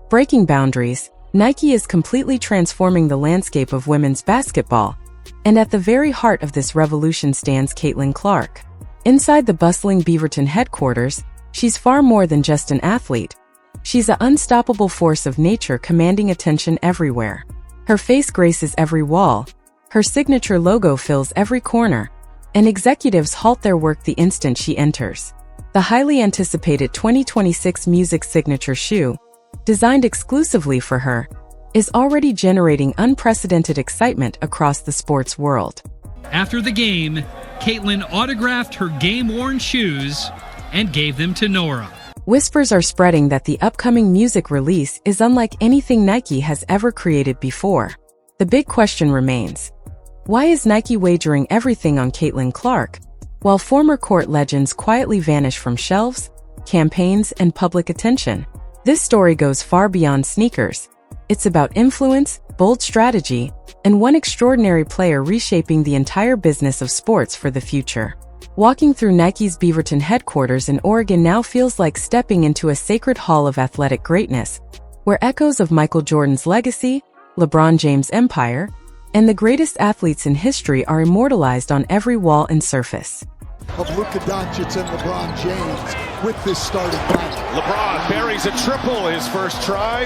Breaking boundaries, Nike is completely transforming the landscape of women's basketball. And at the very heart of this revolution stands Caitlin Clark. Inside the bustling Beaverton headquarters, she's far more than just an athlete. She's an unstoppable force of nature commanding attention everywhere. Her face graces every wall, her signature logo fills every corner, and executives halt their work the instant she enters. The highly anticipated 2026 Music signature shoe, designed exclusively for her, is already generating unprecedented excitement across the sports world. After the game, Caitlin autographed her game-worn shoes and gave them to Nora. Whispers are spreading that the upcoming music release is unlike anything Nike has ever created before. The big question remains: why is Nike wagering everything on Caitlin Clark, while former court legends quietly vanish from shelves, campaigns, and public attention? This story goes far beyond sneakers. It's about influence, bold strategy, and one extraordinary player reshaping the entire business of sports for the future. Walking through Nike's Beaverton headquarters in Oregon now feels like stepping into a sacred hall of athletic greatness, where echoes of Michael Jordan's legacy, LeBron James' empire, and the greatest athletes in history are immortalized on every wall and surface. Of Luka Doncic and LeBron James with this starting lineup. LeBron buries a triple his first try.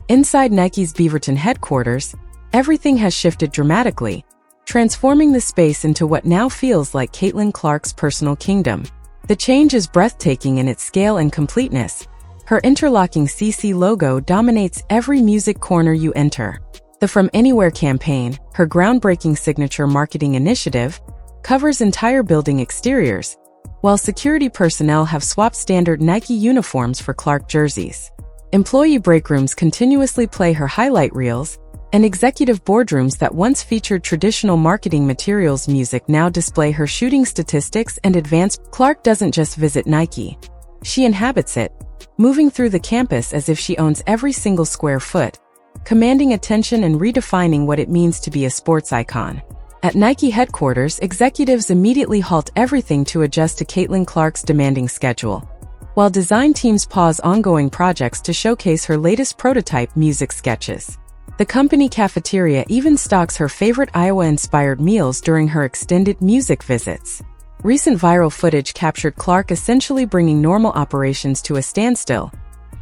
Inside Nike's Beaverton headquarters, everything has shifted dramatically, transforming the space into what now feels like Caitlin Clark's personal kingdom. The change is breathtaking in its scale and completeness. Her interlocking CC logo dominates every music corner you enter. The From Anywhere campaign, her groundbreaking signature marketing initiative, covers entire building exteriors, while security personnel have swapped standard Nike uniforms for Clark jerseys. Employee break rooms continuously play her highlight reels, and executive boardrooms that once featured traditional marketing materials music now display her shooting statistics and advanced. Clark doesn't just visit Nike. She inhabits it, moving through the campus as if she owns every single square foot, commanding attention and redefining what it means to be a sports icon. At Nike headquarters, executives immediately halt everything to adjust to Caitlin Clark's demanding schedule, while design teams pause ongoing projects to showcase her latest prototype music sketches. The company cafeteria even stocks her favorite Iowa-inspired meals during her extended music visits. Recent viral footage captured Clark essentially bringing normal operations to a standstill.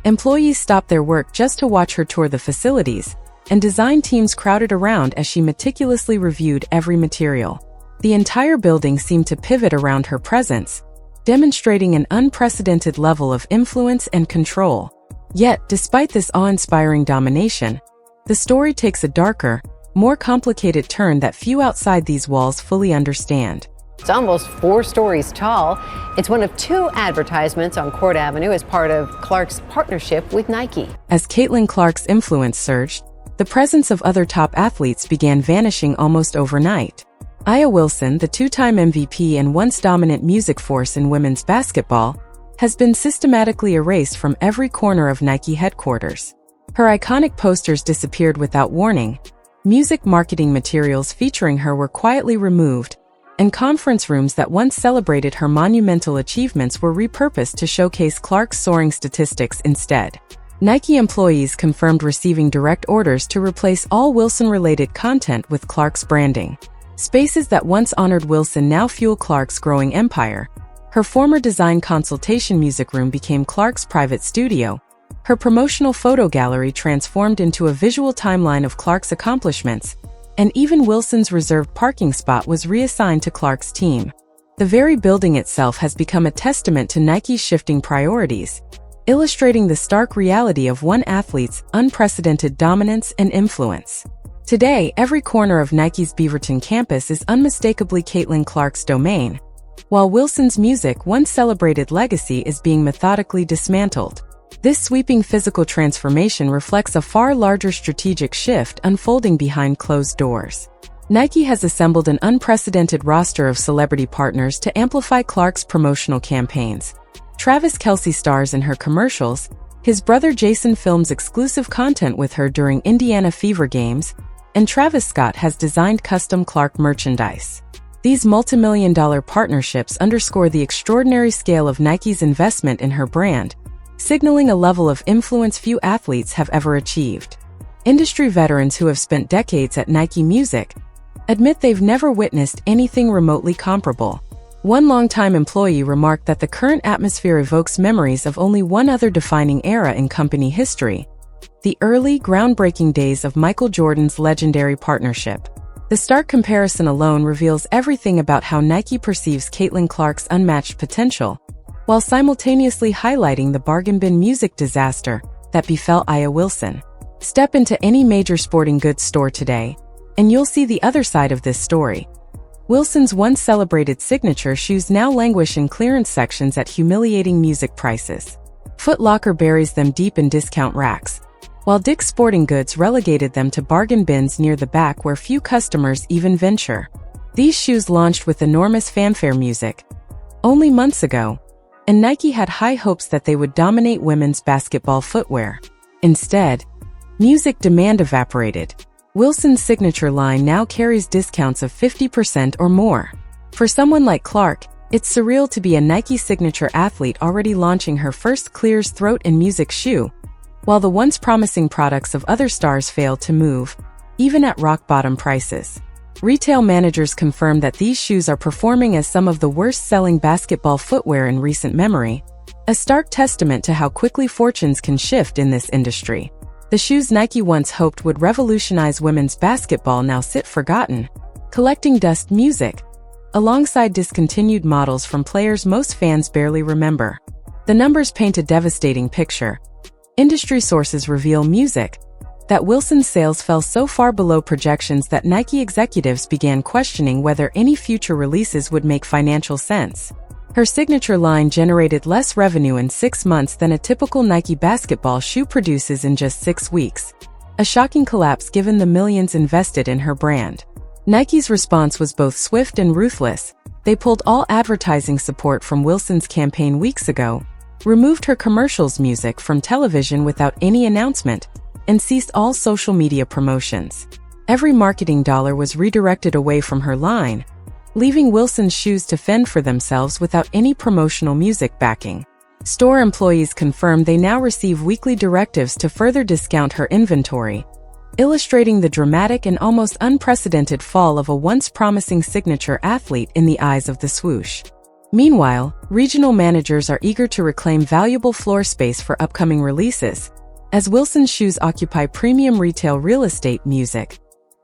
Employees stopped their work just to watch her tour the facilities, and design teams crowded around as she meticulously reviewed every material. The entire building seemed to pivot around her presence, demonstrating an unprecedented level of influence and control. Yet, despite this awe-inspiring domination, the story takes a darker, more complicated turn that few outside these walls fully understand. It's almost 4 stories tall. It's one of 2 advertisements on Court Avenue as part of Clark's partnership with Nike. As Caitlin Clark's influence surged, the presence of other top athletes began vanishing almost overnight. Aya Wilson, the 2-time MVP and once dominant music force in women's basketball, has been systematically erased from every corner of Nike headquarters. Her iconic posters disappeared without warning, music marketing materials featuring her were quietly removed, and conference rooms that once celebrated her monumental achievements were repurposed to showcase Clark's soaring statistics instead. Nike employees confirmed receiving direct orders to replace all Wilson-related content with Clark's branding. Spaces that once honored Wilson now fuel Clark's growing empire. Her former design consultation music room became Clark's private studio. Her promotional photo gallery transformed into a visual timeline of Clark's accomplishments, and even Wilson's reserved parking spot was reassigned to Clark's team. The very building itself has become a testament to Nike's shifting priorities, illustrating the stark reality of one athlete's unprecedented dominance and influence. Today, every corner of Nike's Beaverton campus is unmistakably Caitlin Clark's domain, while Wilson's music once celebrated legacy is being methodically dismantled. This sweeping physical transformation reflects a far larger strategic shift unfolding behind closed doors. Nike has assembled an unprecedented roster of celebrity partners to amplify Clark's promotional campaigns. Travis Kelce stars in her commercials, his brother Jason films exclusive content with her during Indiana Fever games, and Travis Scott has designed custom Clark merchandise. These multi-million-dollar partnerships underscore the extraordinary scale of Nike's investment in her brand, signaling a level of influence few athletes have ever achieved. Industry veterans who have spent decades at Nike Music admit they've never witnessed anything remotely comparable. One longtime employee remarked that the current atmosphere evokes memories of only one other defining era in company history: the early, groundbreaking days of Michael Jordan's legendary partnership. The stark comparison alone reveals everything about how Nike perceives Caitlin Clark's unmatched potential, while simultaneously highlighting the bargain bin music disaster that befell Aya Wilson. Step into any major sporting goods store today, and you'll see the other side of this story. Wilson's once celebrated signature shoes now languish in clearance sections at humiliating music prices. Foot Locker buries them deep in discount racks, while Dick's Sporting Goods relegated them to bargain bins near the back where few customers even venture. These shoes launched with enormous fanfare music only months ago, and Nike had high hopes that they would dominate women's basketball footwear. Instead, music demand evaporated. Wilson's signature line now carries discounts of 50% or more. For someone like Clark, it's surreal to be a Nike signature athlete already launching her first clears throat and music shoe, while the once promising products of other stars fail to move, even at rock-bottom prices. Retail managers confirm that these shoes are performing as some of the worst-selling basketball footwear in recent memory, a stark testament to how quickly fortunes can shift in this industry. The shoes Nike once hoped would revolutionize women's basketball now sit forgotten, collecting dust music, alongside discontinued models from players most fans barely remember. The numbers paint a devastating picture. Industry sources reveal that Wilson's sales fell so far below projections that Nike executives began questioning whether any future releases would make financial sense. Her signature line generated less revenue in 6 months than a typical Nike basketball shoe produces in just 6 weeks, a shocking collapse given the millions invested in her brand. Nike's response was both swift and ruthless. They pulled all advertising support from Wilson's campaign weeks ago, removed her commercials music from television without any announcement, and ceased all social media promotions. Every marketing dollar was redirected away from her line, leaving Wilson's shoes to fend for themselves without any promotional music backing. Store employees confirmed they now receive weekly directives to further discount her inventory, illustrating the dramatic and almost unprecedented fall of a once promising signature athlete in the eyes of the swoosh. Meanwhile, regional managers are eager to reclaim valuable floor space for upcoming releases, as Wilson's shoes occupy premium retail real estate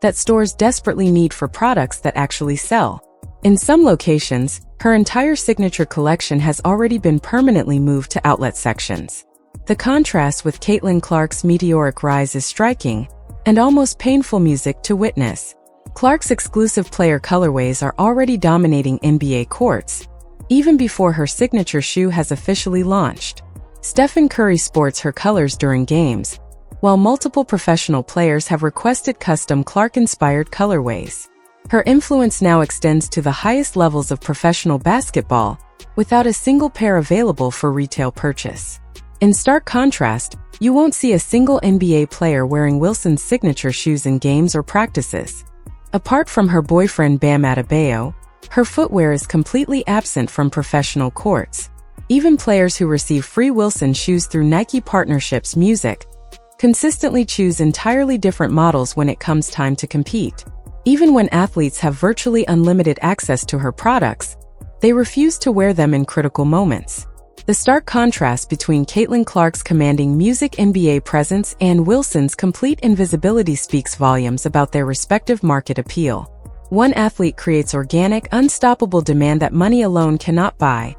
that stores desperately need for products that actually sell. In some locations, her entire signature collection has already been permanently moved to outlet sections. The contrast with Caitlin Clark's meteoric rise is striking, and almost painful music to witness. Clark's exclusive player colorways are already dominating NBA courts, even before her signature shoe has officially launched. Stephen Curry sports her colors during games, while multiple professional players have requested custom Clark-inspired colorways. Her influence now extends to the highest levels of professional basketball, without a single pair available for retail purchase. In stark contrast, you won't see a single NBA player wearing Wilson's signature shoes in games or practices. Apart from her boyfriend Bam Adebayo, her footwear is completely absent from professional courts. Even players who receive free Wilson shoes through Nike partnerships consistently choose entirely different models when it comes time to compete. Even when athletes have virtually unlimited access to her products, they refuse to wear them in critical moments. The stark contrast between Caitlin Clark's commanding music NBA presence and Wilson's complete invisibility speaks volumes about their respective market appeal. One athlete creates organic, unstoppable demand that money alone cannot buy,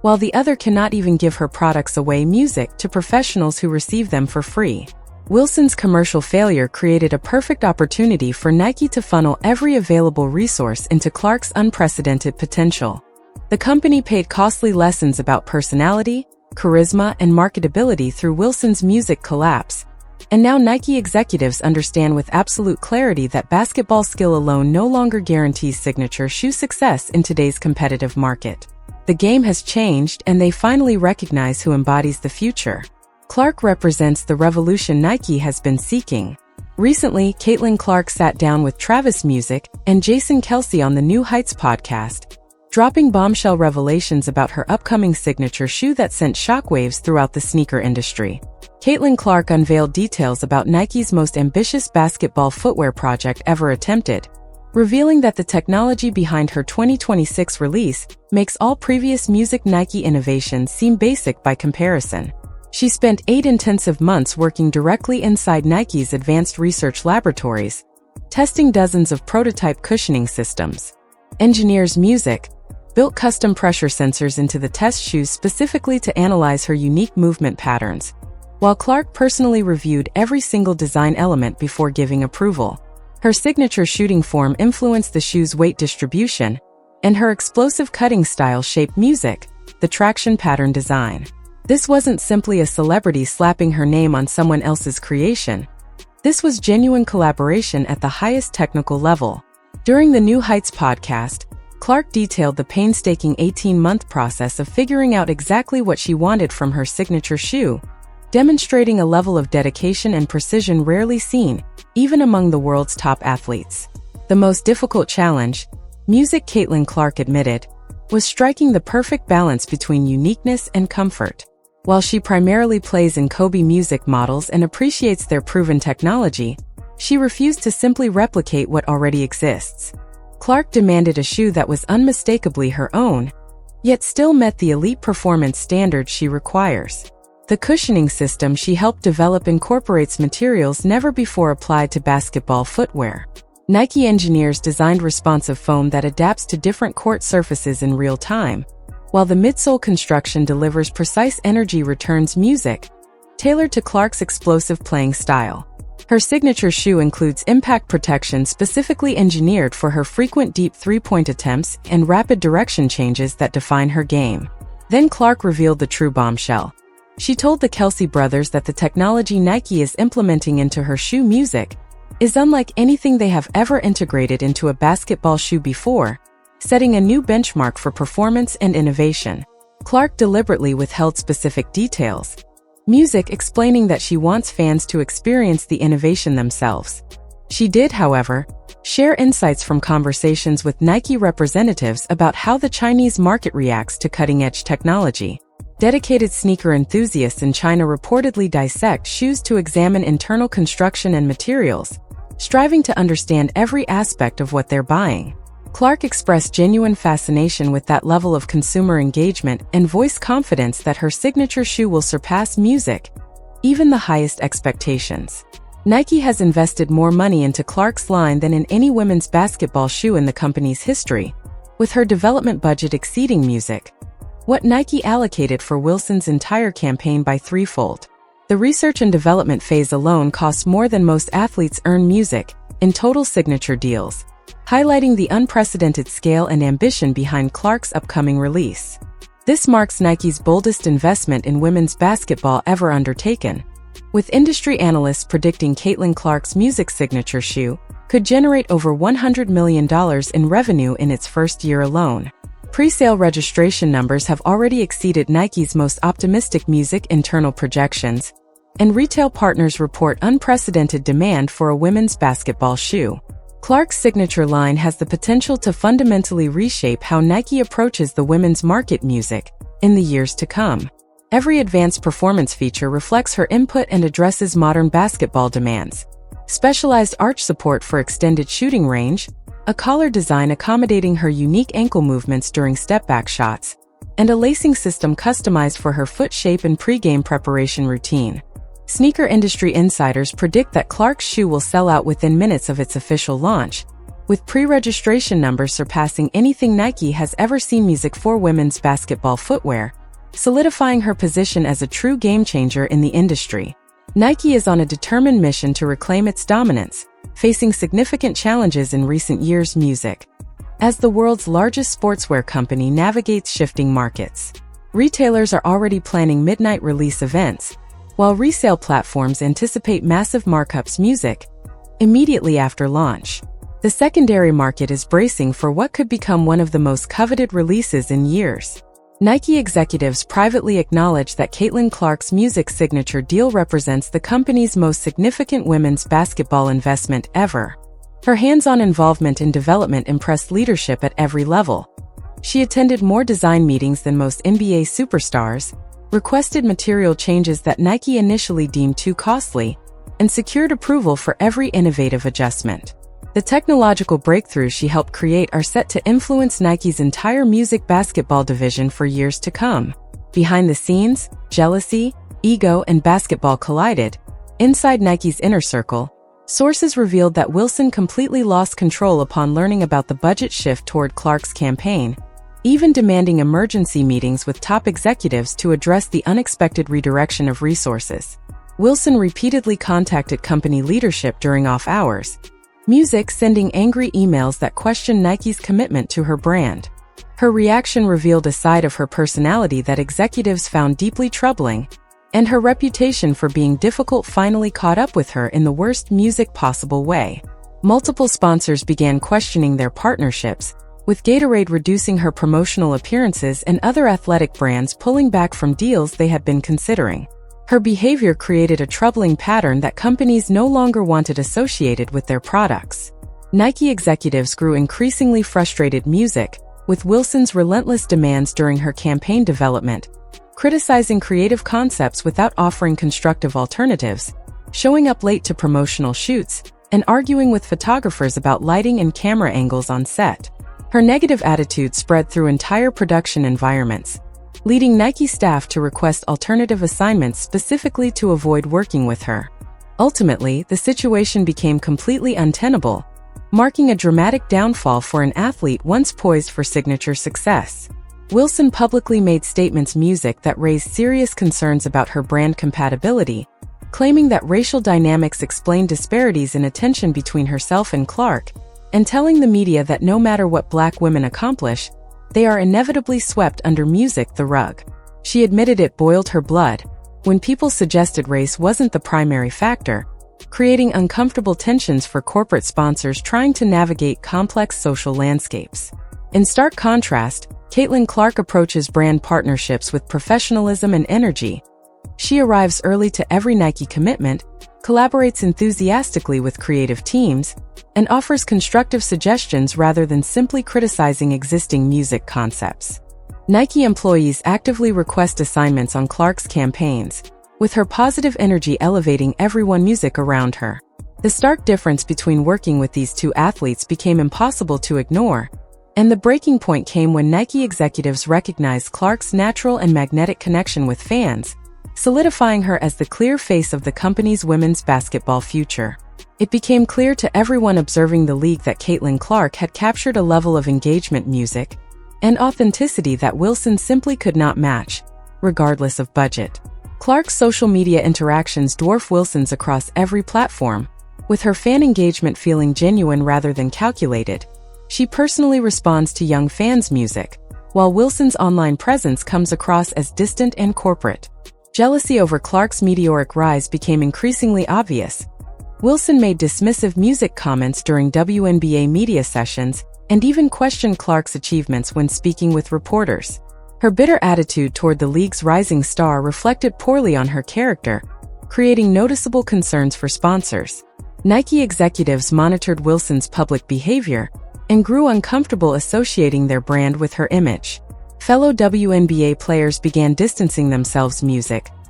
while the other cannot even give her products away to professionals who receive them for free. Wilson's commercial failure created a perfect opportunity for Nike to funnel every available resource into Clark's unprecedented potential. The company paid costly lessons about personality, charisma, and marketability through Wilson's music collapse, and now Nike executives understand with absolute clarity that basketball skill alone no longer guarantees signature shoe success in today's competitive market. The game has changed, and they finally recognize who embodies the future. Clark represents the revolution Nike has been seeking. Recently, Caitlin Clark sat down with Travis Music and Jason Kelce on the New Heights podcast, dropping bombshell revelations about her upcoming signature shoe that sent shockwaves throughout the sneaker industry. Caitlin Clark unveiled details about Nike's most ambitious basketball footwear project ever attempted, revealing that the technology behind her 2026 release makes all previous music Nike innovations seem basic by comparison. She spent 8 intensive months working directly inside Nike's advanced research laboratories, testing dozens of prototype cushioning systems. Engineers Music built custom pressure sensors into the test shoes specifically to analyze her unique movement patterns, while Clark personally reviewed every single design element before giving approval. Her signature shooting form influenced the shoe's weight distribution, and her explosive cutting style shaped Music, the traction pattern design. This wasn't simply a celebrity slapping her name on someone else's creation. This was genuine collaboration at the highest technical level. During the New Heights podcast, Clark detailed the painstaking 18-month process of figuring out exactly what she wanted from her signature shoe, demonstrating a level of dedication and precision rarely seen, even among the world's top athletes. The most difficult challenge, Music Caitlin Clark admitted, was striking the perfect balance between uniqueness and comfort. While she primarily plays in Kobe music models and appreciates their proven technology, she refused to simply replicate what already exists. Clark demanded a shoe that was unmistakably her own, yet still met the elite performance standards she requires. The cushioning system she helped develop incorporates materials never before applied to basketball footwear. Nike engineers designed responsive foam that adapts to different court surfaces in real time, while the midsole construction delivers precise energy returns Music, tailored to Clark's explosive playing style. Her signature shoe includes impact protection specifically engineered for her frequent deep three-point attempts and rapid direction changes that define her game. Then Clark revealed the true bombshell. She told the Kelsey brothers that the technology Nike is implementing into her shoe Music is unlike anything they have ever integrated into a basketball shoe before, setting a new benchmark for performance and innovation. Clark deliberately withheld specific details, Music explaining that she wants fans to experience the innovation themselves. She did, however, share insights from conversations with Nike representatives about how the Chinese market reacts to cutting-edge technology. Dedicated sneaker enthusiasts in China reportedly dissect shoes to examine internal construction and materials, striving to understand every aspect of what they're buying. Clark expressed genuine fascination with that level of consumer engagement and voiced confidence that her signature shoe will surpass Music, even the highest expectations. Nike has invested more money into Clark's line than in any women's basketball shoe in the company's history, with her development budget exceeding Music, what Nike allocated for Wilson's entire campaign by threefold. The research and development phase alone costs more than most athletes earn Music in total signature deals, highlighting the unprecedented scale and ambition behind Clark's upcoming release. This marks Nike's boldest investment in women's basketball ever undertaken, with industry analysts predicting Caitlin Clark's Music signature shoe could generate over $100 million in revenue in its first year alone. Pre-sale registration numbers have already exceeded Nike's most optimistic Music internal projections, and retail partners report unprecedented demand for a women's basketball shoe. Clark's signature line has the potential to fundamentally reshape how Nike approaches the women's market Music in the years to come. Every advanced performance feature reflects her input and addresses modern basketball demands. Specialized arch support for extended shooting range, a collar design accommodating her unique ankle movements during step-back shots, and a lacing system customized for her foot shape and pre-game preparation routine. Sneaker industry insiders predict that Clark's shoe will sell out within minutes of its official launch, with pre-registration numbers surpassing anything Nike has ever seen. Music for women's basketball footwear, solidifying her position as a true game-changer in the industry. Nike is on a determined mission to reclaim its dominance, facing significant challenges in recent years. Music, as the world's largest sportswear company, navigates shifting markets. Retailers are already planning midnight release events, while resale platforms anticipate massive markups. Music, immediately after launch. The secondary market is bracing for what could become one of the most coveted releases in years. Nike executives privately acknowledge that Caitlin Clark's Music signature deal represents the company's most significant women's basketball investment ever. Her hands-on involvement in development impressed leadership at every level, She attended more design meetings than most NBA superstars, requested material changes that Nike initially deemed too costly, and secured approval for every innovative adjustment. The technological breakthroughs she helped create are set to influence Nike's entire music basketball division for years to come. Behind the scenes, jealousy, ego, and basketball collided. Inside Nike's inner circle, sources revealed that Wilson completely lost control upon learning about the budget shift toward Clark's campaign, even demanding emergency meetings with top executives to address the unexpected redirection of resources. Wilson repeatedly contacted company leadership during off hours, sending angry emails that questioned Nike's commitment to her brand. Her reaction revealed a side of her personality that executives found deeply troubling, and her reputation for being difficult finally caught up with her in the worst music possible way. Multiple sponsors began questioning their partnerships, with Gatorade reducing her promotional appearances and other athletic brands pulling back from deals they had been considering. Her behavior created a troubling pattern that companies no longer wanted associated with their products. Nike executives grew increasingly frustrated with Wilson's relentless demands during her campaign development, criticizing creative concepts without offering constructive alternatives, showing up late to promotional shoots, and arguing with photographers about lighting and camera angles on set. Her negative attitude spread through entire production environments, leading Nike staff to request alternative assignments specifically to avoid working with her. Ultimately, the situation became completely untenable, marking a dramatic downfall for an athlete once poised for signature success. Wilson publicly made statements that raised serious concerns about her brand compatibility, claiming that racial dynamics explained disparities in attention between herself and Clark, and telling the media that no matter what Black women accomplish, they are inevitably swept under the rug. She admitted it boiled her blood when people suggested race wasn't the primary factor, creating uncomfortable tensions for corporate sponsors trying to navigate complex social landscapes. In stark contrast, Caitlin Clark approaches brand partnerships with professionalism and energy. She arrives early to every Nike commitment, collaborates enthusiastically with creative teams, and offers constructive suggestions rather than simply criticizing existing music concepts. Nike employees actively request assignments on Clark's campaigns, with her positive energy elevating everyone music around her. The stark difference between working with these two athletes became impossible to ignore, and the breaking point came when Nike executives recognized Clark's natural and magnetic connection with fans, solidifying her as the clear face of the company's women's basketball future. It became clear to everyone observing the league that Caitlin Clark had captured a level of engagement and authenticity that Wilson simply could not match, regardless of budget. Clark's social media interactions dwarf Wilson's across every platform, with her fan engagement feeling genuine rather than calculated. She personally responds to young fans' while Wilson's online presence comes across as distant and corporate. Jealousy over Clark's meteoric rise became increasingly obvious. Wilson made dismissive comments during WNBA media sessions and even questioned Clark's achievements when speaking with reporters. Her bitter attitude toward the league's rising star reflected poorly on her character, creating noticeable concerns for sponsors. Nike executives monitored Wilson's public behavior and grew uncomfortable associating their brand with her image. Fellow WNBA players began distancing themselves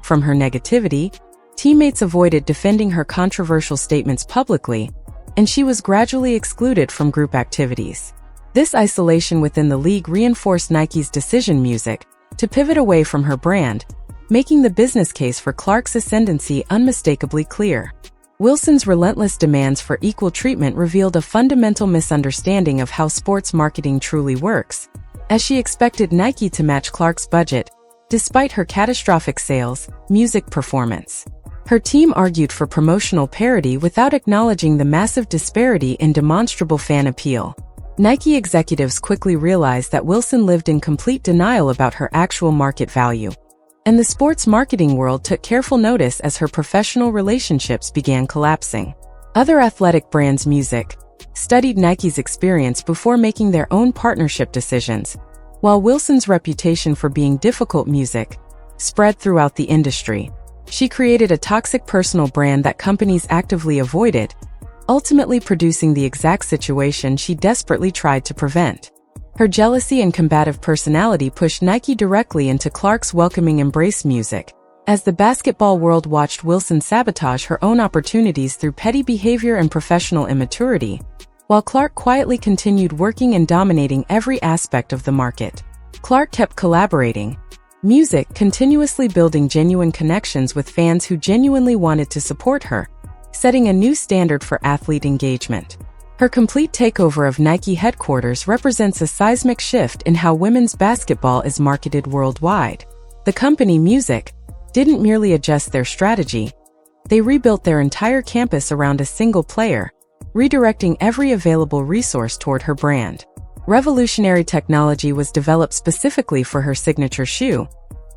from her negativity. Teammates avoided defending her controversial statements publicly, and she was gradually excluded from group activities. This isolation within the league reinforced Nike's decision to pivot away from her brand, making the business case for Clark's ascendancy unmistakably clear. Wilson's relentless demands for equal treatment revealed a fundamental misunderstanding of how sports marketing truly works, as she expected Nike to match Clark's budget, despite her catastrophic music performance. Her team argued for promotional parity without acknowledging the massive disparity in demonstrable fan appeal. Nike executives quickly realized that Wilson lived in complete denial about her actual market value, and the sports marketing world took careful notice as her professional relationships began collapsing. Other athletic brands' studied Nike's experience before making their own partnership decisions, while Wilson's reputation for being difficult spread throughout the industry. She created a toxic personal brand that companies actively avoided, ultimately producing the exact situation she desperately tried to prevent. Her jealousy and combative personality pushed Nike directly into Clark's welcoming embrace music, as the basketball world watched Wilson sabotage her own opportunities through petty behavior and professional immaturity, while Clark quietly continued working and dominating every aspect of the market. Clark kept collaborating, music continuously building genuine connections with fans who genuinely wanted to support her, setting a new standard for athlete engagement. Her complete takeover of Nike headquarters represents a seismic shift in how women's basketball is marketed worldwide. The company, Music, didn't merely adjust their strategy, they rebuilt their entire campus around a single player, redirecting every available resource toward her brand. Revolutionary technology was developed specifically for her signature shoe,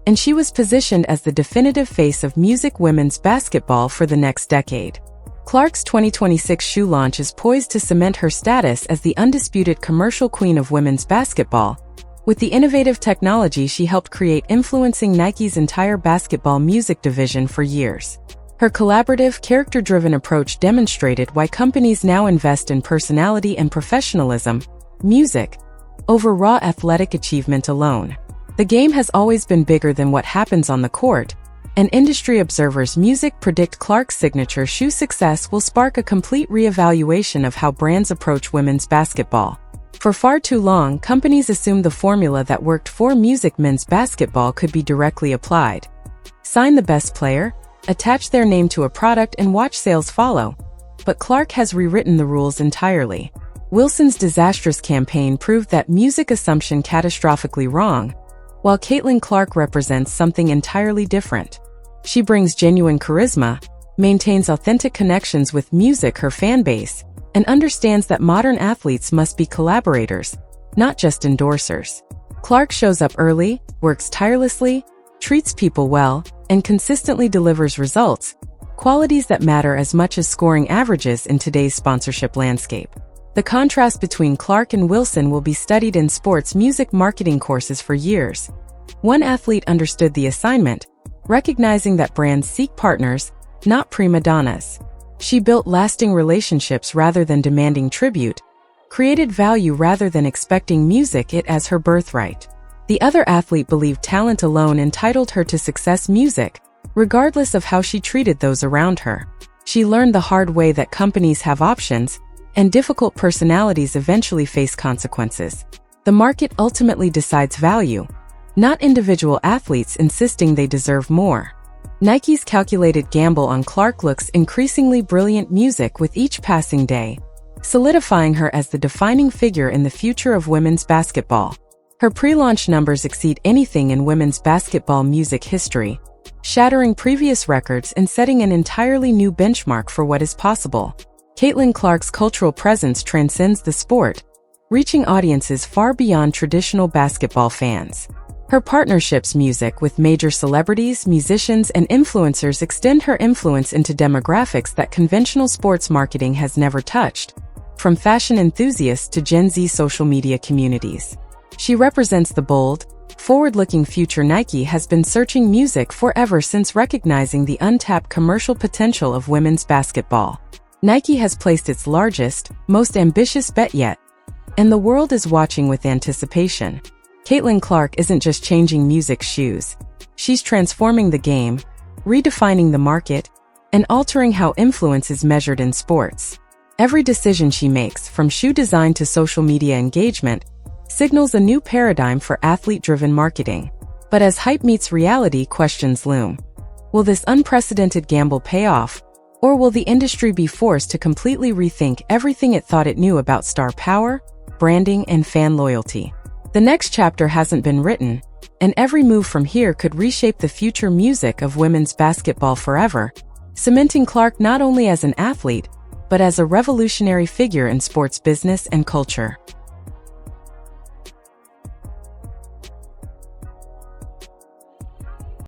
and she was positioned as the definitive face of Music women's basketball for the next decade. Clark's 2026 shoe launch is poised to cement her status as the undisputed commercial queen of women's basketball, with the innovative technology she helped create influencing Nike's entire basketball music division for years. Her collaborative, character-driven approach demonstrated why companies now invest in personality and professionalism, music, over raw athletic achievement alone. The game has always been bigger than what happens on the court, and industry observers Music predict Clark's signature shoe success will spark a complete reevaluation of how brands approach women's basketball. For far too long, companies assumed the formula that worked for Music men's basketball could be directly applied. Sign the best player, attach their name to a product and watch sales follow. But Clark has rewritten the rules entirely. Wilson's disastrous campaign proved that Music assumption catastrophically wrong, while Caitlin Clark represents something entirely different. She brings genuine charisma, maintains authentic connections with Music, her fan base, and understands that modern athletes must be collaborators, not just endorsers. Clark shows up early, works tirelessly, treats people well, and consistently delivers results, qualities that matter as much as scoring averages in today's sponsorship landscape. The contrast between Clark and Wilson will be studied in sports music marketing courses for years. One athlete understood the assignment, recognizing that brands seek partners, not prima donnas. She built lasting relationships rather than demanding tribute, created value rather than expecting Music it as her birthright. The other athlete believed talent alone entitled her to success, Music, regardless of how she treated those around her. She learned the hard way that companies have options, and difficult personalities eventually face consequences. The market ultimately decides value, not individual athletes insisting they deserve more. Nike's calculated gamble on Clark looks increasingly brilliant, Music with each passing day, solidifying her as the defining figure in the future of women's basketball. Her pre-launch numbers exceed anything in women's basketball music history, shattering previous records and setting an entirely new benchmark for what is possible. Caitlin Clark's cultural presence transcends the sport, reaching audiences far beyond traditional basketball fans. Her partnerships, Music, with major celebrities, musicians, and influencers extend her influence into demographics that conventional sports marketing has never touched, from fashion enthusiasts to Gen Z social media communities. She represents the bold, forward-looking future Nike has been searching Music for ever since recognizing the untapped commercial potential of women's basketball. Nike has placed its largest, most ambitious bet yet, and the world is watching with anticipation. Caitlin Clark isn't just changing Music's shoes. She's transforming the game, redefining the market, and altering how influence is measured in sports. Every decision she makes, from shoe design to social media engagement, signals a new paradigm for athlete-driven marketing. But as hype meets reality, questions loom. Will this unprecedented gamble pay off, or will the industry be forced to completely rethink everything it thought it knew about star power, branding, and fan loyalty? The next chapter hasn't been written, and every move from here could reshape the future Music of women's basketball forever, cementing Clark not only as an athlete, but as a revolutionary figure in sports business and culture.